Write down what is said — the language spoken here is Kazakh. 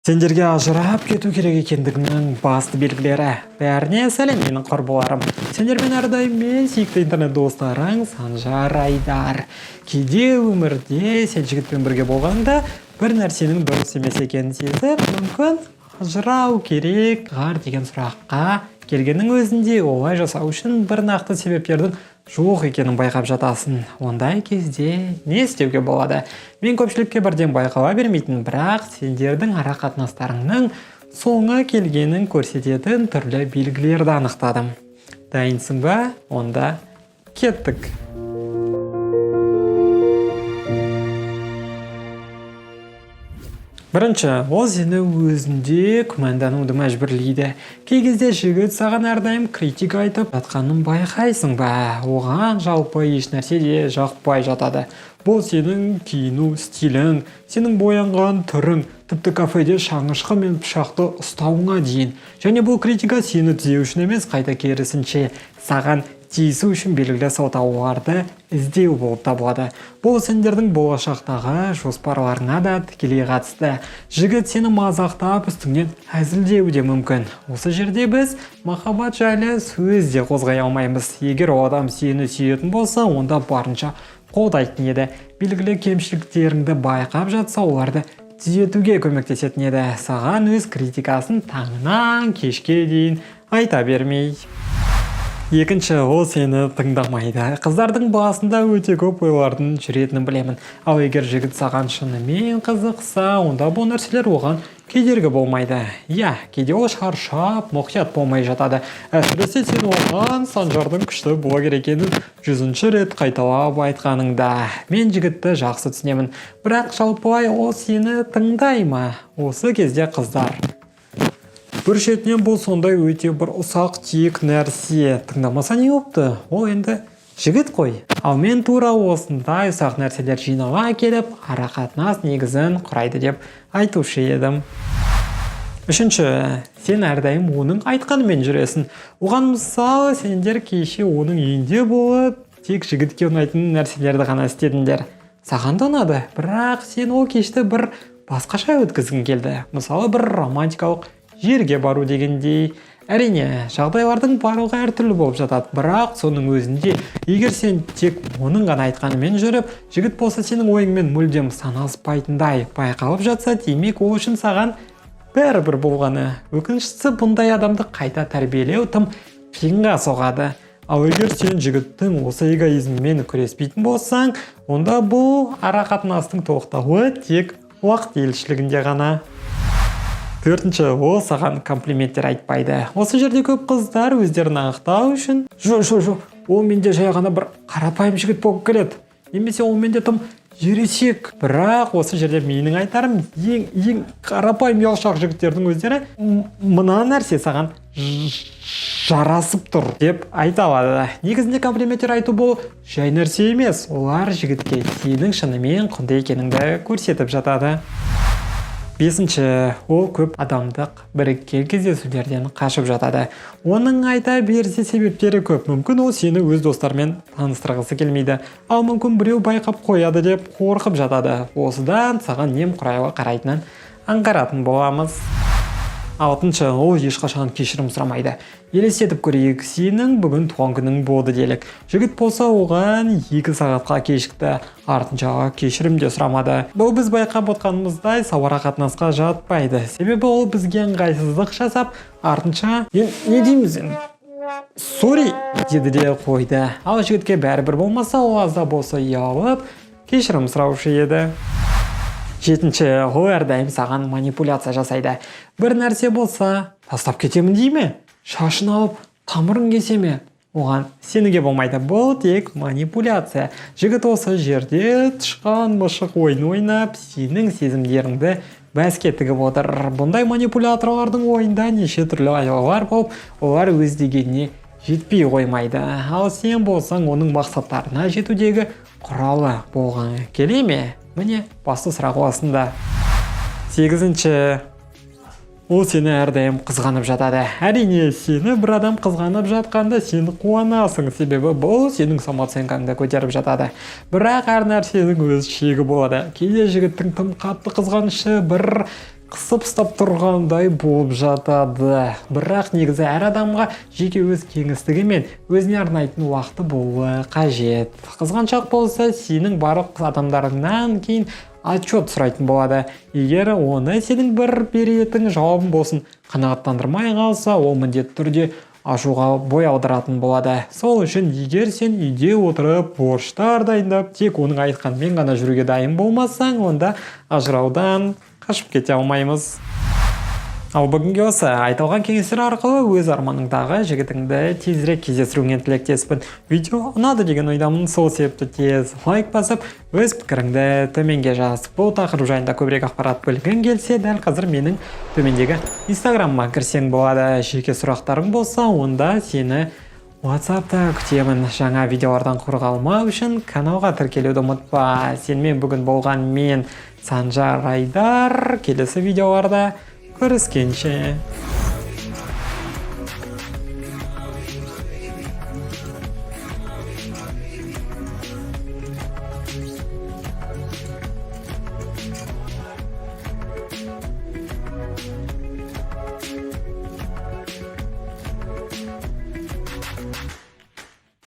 Сендерге ажырап кету керек екендігінің басты белгілері. Бәріне сәлем, менің құрбыларым. Сендермен әрдайым мен сүйікті интернет достарың Санжар Айдар. Кейде өмірде сен жігітпен бірге болғанда бір нәрсенің дұрыс емес екенін сезіп, мүмкін ажырау керек деген сұраққа келгеннің өзінде олай жасау үшін бір нақты себептердің жоқ екенін байқап жатасың. Ондай кезде не істеуге болады? Мен көпшілікке бірден байқала бермейтін, бірақ сендердің ара қатынастарыңның соңы келгенін көрсететін түрлі белгілерді анықтадым. Дайынсың ба? Онда кеттік. Бірінші, ол сені өзінде күмәндануды мәжбүрлейді. Кей кезде жігіт саған әрдайым критика айтып жатқанын байқайсың ба? Оған жалпы еш нәрсе де жақпай жатады. Бұл сенің киіну стилің, сенің боянған түрің, тіпті кафеде шаңышқы мен пышақты ұстауыңа дейін. Және бұл критика сені түзеу үшін емес, қайта керісінше саған тиісу үшін белгілі сылтауларды іздеу болып табылады. Бұл сендердің болашақтағы жоспарларыңа да тікелей қатысты. Жігіт сені мазақтап үстіңнен әзілдеуі де мүмкін. Осы жерде біз махаббат жайлы сөз де қозғай алмаймыз. Егер ол адам сені сүйетін болса, онда барынша қолдайтын еді. Белгілі кемшіліктеріңді байқап жатса, оларды түзетуге көмектесетін еді. Саған өз критикасын таңнан кешке дейін айта бермей. Екінші, ол сені тыңдамайды. Қыздардың басында өте көп ойлардың жүретінін білемін. Ал егер жігіт саған шынымен қызықса, онда бұл нәрселер оған кедергі болмайды. Кейде ол шаршап, мұқият болмай жатады. Әсіресе сен оған Санжардың күшті блогер екенін 100-ші рет қайталап айтқаныңда. Мен жігітті жақсы түсінемін. Бірақ жалпылай ол сені тыңдай ма? Осы кезде қыздар бір шетінен бұл сондай өте бір ұсақ тиек нәрсе. Тыңдамаса не опты? Ол енді жігіт қой. Ал мен тура осындай ұсақ нәрселер жинала келіп, ара қатынас негізін құрайды деп айтушы едім. Үшінші, сен әрдайым оның айтқанымен жүресің. Оған мысалы, сендер кеше оның үйінде болып, тек жігітке ұнайтын нәрселерді ғана істедіңдер. Саған да ұнады, бірақ сен ол кешті бір басқаша өткізгің келді. Мысалы, бір романтикалық жерге бару дегендей. Әрине, жағдайлардың барлығы әртүрлі болып жатады, бірақ соның өзінде егер сен тек оның ғана айтқанымен жүріп, жігіт болса сенің ойыңмен мүлдем санаспайтындай байқалып жатса, демек ол үшін саған бәрібір болғаны. Өкініштісі, бұндай адамды қайта тәрбиелеу тым қиынға соғады. Ал егер сен жігіттің осы эгоизмімен күреспейтін болсаң, онда бұл ара қатынастың тоқтауы тек уақыт елшілігінде ғана. Төртінші, ол саған комплименттер айтпайды. Осы жерде көп қыздар өздерін ақтау үшін ол менде жай ғана бір қарапайым жігіт болып келеді. Немесе ол менде тым ересек. Бірақ осы жерде менің айтарым, ең қарапайым ұялшақ жігіттердің өздері мына нәрсе саған жарасып тұр деп айта алады. Негізінде комплименттер айту бұл жай нәрсе емес. Олар жігітке сенің шынымен құнды екеніңді көрсетіп жатады. Бесінші, ол көп адамдық біріккен кездесулерден қашып жатады. Оның айта берсе себептері көп. Мүмкін ол сені өз достарымен таныстырғысы келмейді. Ал мүмкін біреу байқап қояды деп қорқып жатады. Осыдан саған немқұрайлы қарайтынын аңғаратын боламыз. Алтыншы, ол ешқашан кешірім сұрамайды. Елестетіп көрейік, сенің бүгін туған күнің болды делік. Жігіт болса оған 2 сағатқа кешікті, артынша кешірім де сұрамады. Бұл біз байқап отқанымыздай сауара қатынасқа жатпайды. Себебі ол бізге ыңғайсыздық жасап, артынша не дейміз? Сори деді де қойды. Ал жігітке бәрібір болмаса, ол азда болса ұялып, кешірім сұраушы еді. Жетінші, ол әрдайым саған манипуляция жасайды. Бір нәрсе болса, тастап кетемін дей ме? Шашын алып, тамырын кесе ме? Оған сенуге болмайды. Бұл тек манипуляция. Жігіт осы жерде тышқан мышық ойын ойнап, сенің сезімдеріңді бәске тігіп отыр. Бұндай манипуляторлардың ойында неше түрлі айлалар болып, олар өз дегеніне жетпей қоймайды. Ал сен болсаң, оның мақсаттарына жетудегі құралы болған келе ме? Міне, басты сұрақ осында. Сегізінші, ол сені әрдайым қызғанып жатады. Әрине, сені бір адам қызғанып жатқанда сен қуанасың, себебі бұл сенің самооценкаңды көтеріп жатады. Бірақ әр нәрсенің өз шегі болады. Кейде жігіттің тым қатты қызғанышы бір қысып ұстап тұрғандай болып жатады. Бірақ негізі әр адамға жеке өз кеңістігі мен өзіне арнайтын уақыты болуы қажет. Қызғаншақ болса, сенің барлық адамдарыңнан кейін отчет сұрайтын болады. Егер оны сенің бір беретін жауабың болсын қанағаттандырмай қалса, ол міндетті түрде ашуға бой алдыратын болады. Сол үшін егер сен үйде отырып борыштар дайындап, тек оның айтқанымен ғана жүруге дайын болмасаң, онда ажыраудан қашып кете алмаймыз. Ал бүгінге осы айтылған кеңестер арқылы өз арманыңдағы жігітіңді тезірек кездестіруіңнен тілектеспін. Видео ұнады деген ойдамын, сол себепті тез лайк басып, өз пікіріңді төменге жаз. Бұл тақырып жайында көбірек ақпарат білгің келсе, дәл қазір менің төмендегі инстаграмыма кірсең болады. Жеке сұрақтарың болса, онда сені WhatsApp'та күтемін. Жаңа видеолардан қорғалмау үшін каналға тіркелуді ұмытпа. Сенімен бүгін болған мен Санжар Айдар. Келесі видеоларда көріскенше.